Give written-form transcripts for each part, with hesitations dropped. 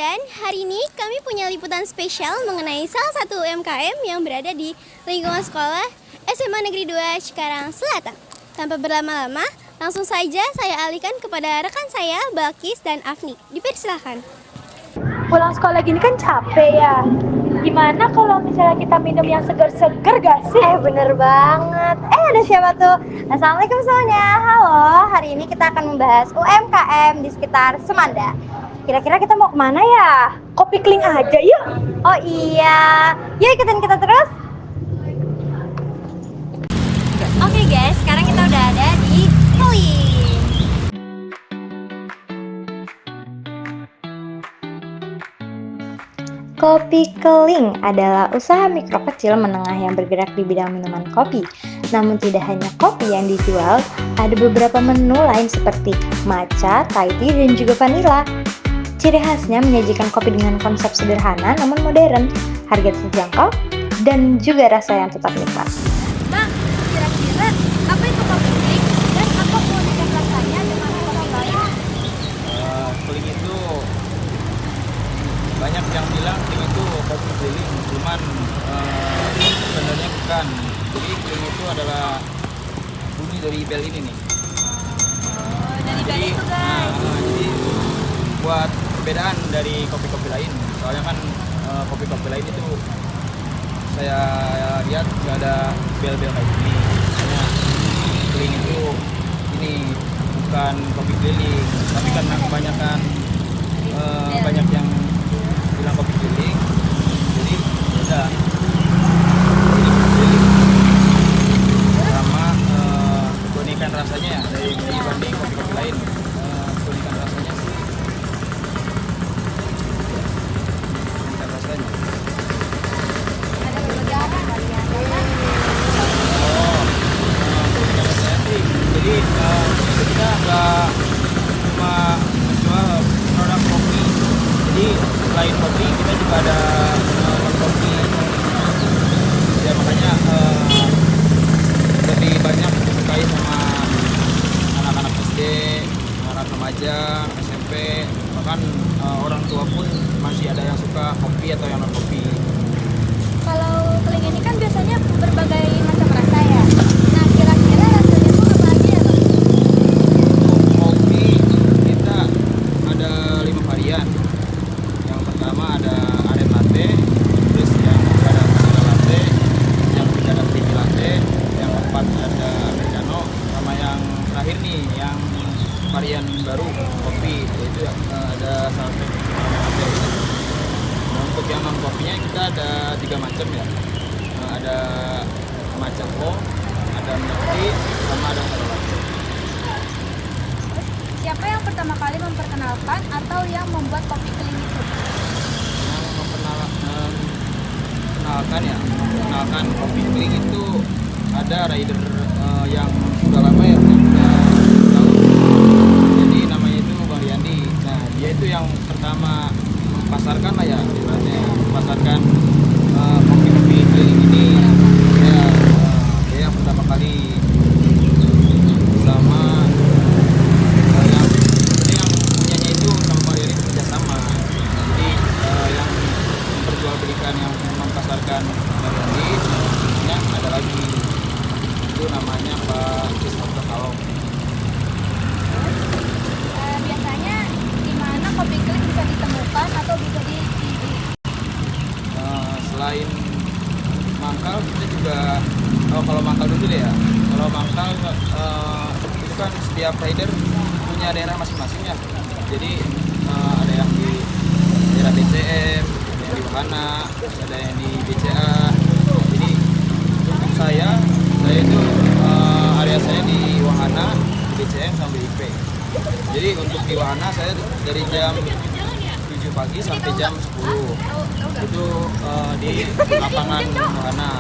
Dan hari ini kami punya liputan spesial mengenai salah satu UMKM yang berada di lingkungan sekolah SMA Negeri 2 Cikarang Selatan. Tanpa berlama-lama, langsung saja saya alihkan kepada rekan saya, Balkis dan Afni. Dipersilahkan. Pulang sekolah gini kan capek ya. Gimana kalau misalnya kita minum yang segar-segar gak sih? Bener banget. Ada siapa tuh? Assalamualaikum semuanya. Halo, hari ini kita akan membahas UMKM di sekitar Semanda. Kira-kira kita mau kemana ya? Kopi Kling aja yuk. Oh iya, yuk ikutin kita terus. Oke guys, sekarang kita udah ada di Kling. Kopi Keling adalah usaha mikro kecil menengah yang bergerak di bidang minuman kopi. Namun tidak hanya kopi yang dijual, ada beberapa menu lain seperti matcha, Thai tea, dan juga vanilla. Ciri khasnya menyajikan kopi dengan konsep sederhana namun modern, harga terjangkau, dan juga rasa yang tetap nikmat. Bang, kira-kira apa itu kopi Kling dan apa keunikan rasanya dengan kopi lain? Kling itu banyak yang bilang Kling itu kopi keliling, cuman sebenarnya bukan. Jadi Kling itu adalah bunyi dari bel ini nih. Dari bel itu guys. Jadi buat perbedaan dari kopi-kopi lain, soalnya kan kopi-kopi lain itu saya lihat nggak ada bel-bel kayak gini. Makanya Kling itu ini bukan kopi keliling, tapi karena kebanyakan banyak yang bilang kopi keliling, jadi udah ini kopi keliling. Sama keunikan rasanya dari dibanding kopi-kopi lain, keunikan rasanya sih keunikan rasanya. Ada perbedaan kali ya. Keunikan rasanya sih, jadi kita nggak cuma menjual produk kopi, jadi selain kopi kita juga ada non kopi ya, makanya lebih banyak disukai sama anak-anak SD, anak remaja, SMP, bahkan orang tua pun masih ada yang suka kopi atau yang non kopi. Kalau Kling ini kan biasanya berbagai macam rasa ya. Nah, kira-kira rasanya tuh apa aja ya, Bang? Untuk kopi kita ada 5 varian. Yang pertama ada aren latte, terus yang kedua ada vanilla latte, yang ketiga ada creamy latte, yang keempat ada americano, sama yang terakhir nih yang varian baru kopi, yaitu ada salted latte. Nah, untuk yang non kopinya kita ada 3 macam ya. Ada matcha foam, ada milk tea, sama ada vanilla latte. Siapa yang pertama kali memperkenalkan atau yang membuat kopi Kling itu? Yang memperkenalkan kopi Kling itu ada rider yang sudah lama ya, yang sudah tahu. Jadi namanya itu Bang Riyandi. Nah, dia itu yang pertama mempasarkan lah ya, ibaratnya mempasarkan kopi-kopi keliling ini. Ya, dia yang pertama kali sama yang sebenarnya yang punyanya itu sama Bang Riyandi itu kerjasama. Jadi yang memperjualbelikan, yang mempasarkan Bang Riyandi, sebenarnya ada lagi, itu namanya Pak Christopher Kalong. Biasanya di mana kopi Kling bisa ditemukan atau bisa dibeli? Selain mangkal, kita juga kalau mangkal dulu deh ya. Kalau mangkal itu kan setiap rider punya daerah masing-masing ya. Jadi ada yang di daerah BCM, ada yang di Wahana, ada yang di BCA. Jadi untuk saya itu area saya di Wahana, di BCM sama BIP. Jadi untuk di Wahana saya dari jam 7 pagi sampai jam 10 itu di lapangan Wahana.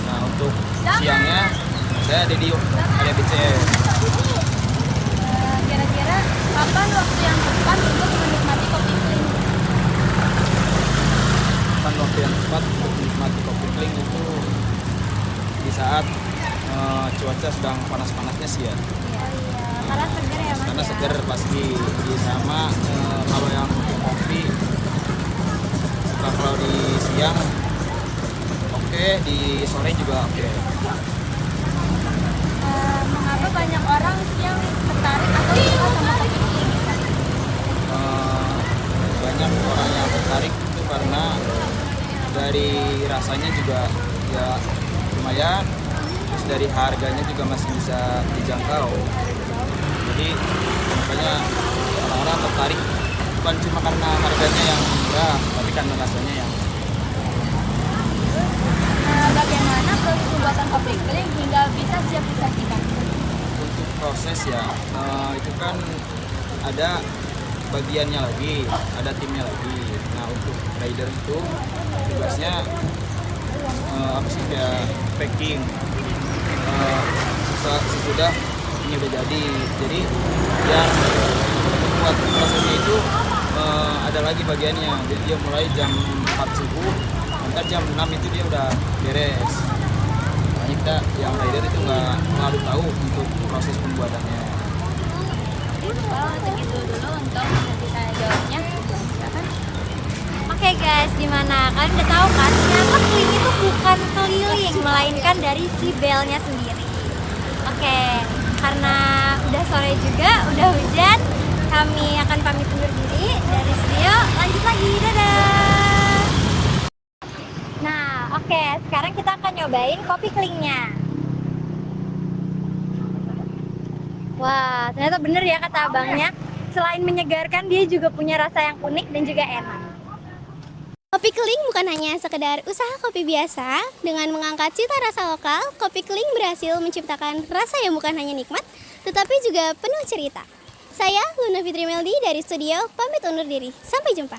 Nah, untuk siangnya saya ada di area BCM. Kira-kira kapan waktu yang tepat untuk menikmati kopi Kling? Kan waktu yang tepat untuk menikmati kopi Kling itu di saat cuaca sedang panas-panasnya sih ya. Iya. Karena seger ya Mas karena ya? seger pasti. Sama kalau yang kopi suka kalau di siang oke, di sore juga oke. Mengapa banyak orang yang tertarik atau suka sama kopi kling? Banyak orang yang tertarik itu karena dari rasanya juga ya lumayan, terus dari harganya juga masih bisa dijangkau. Jadi makanya orang-orang tertarik bukan cuma karena harganya yang murah, tapi karena rasanya yang Bagaimana proses pembuatan kopi kling hingga bisa siap disajikan? untuk proses ya itu kan ada bagiannya lagi, ada timnya lagi. Nah untuk rider itu tugasnya apa sih, kayak packing. Sesudah ini udah jadi yang buat prosesnya itu ada lagi bagiannya. Jadi dia mulai jam 4 subuh, ntar jam 6 itu dia udah beres. Makanya kita yang rider itu nggak terlalu tahu untuk proses pembuatannya. Untuk itu dulu untuk bisa jawabnya. Silakan. Oke guys, gimana? Kalian udah tahu kan? Ternyata kling itu bukan keliling, melainkan dari si belnya sendiri. Oke, karena udah sore juga, udah hujan, kami akan pamit undur diri dari studio. Lanjut lagi, dadah. Nah, oke, sekarang kita akan nyobain kopi klingnya. Wah, ternyata bener ya kata abangnya. Selain menyegarkan, dia juga punya rasa yang unik dan juga enak. Kopi kling bukan hanya sekedar usaha kopi biasa. Dengan mengangkat cita rasa lokal, kopi kling berhasil menciptakan rasa yang bukan hanya nikmat, tetapi juga penuh cerita. Saya Luna Fitri Meldi dari studio, pamit undur diri. Sampai jumpa.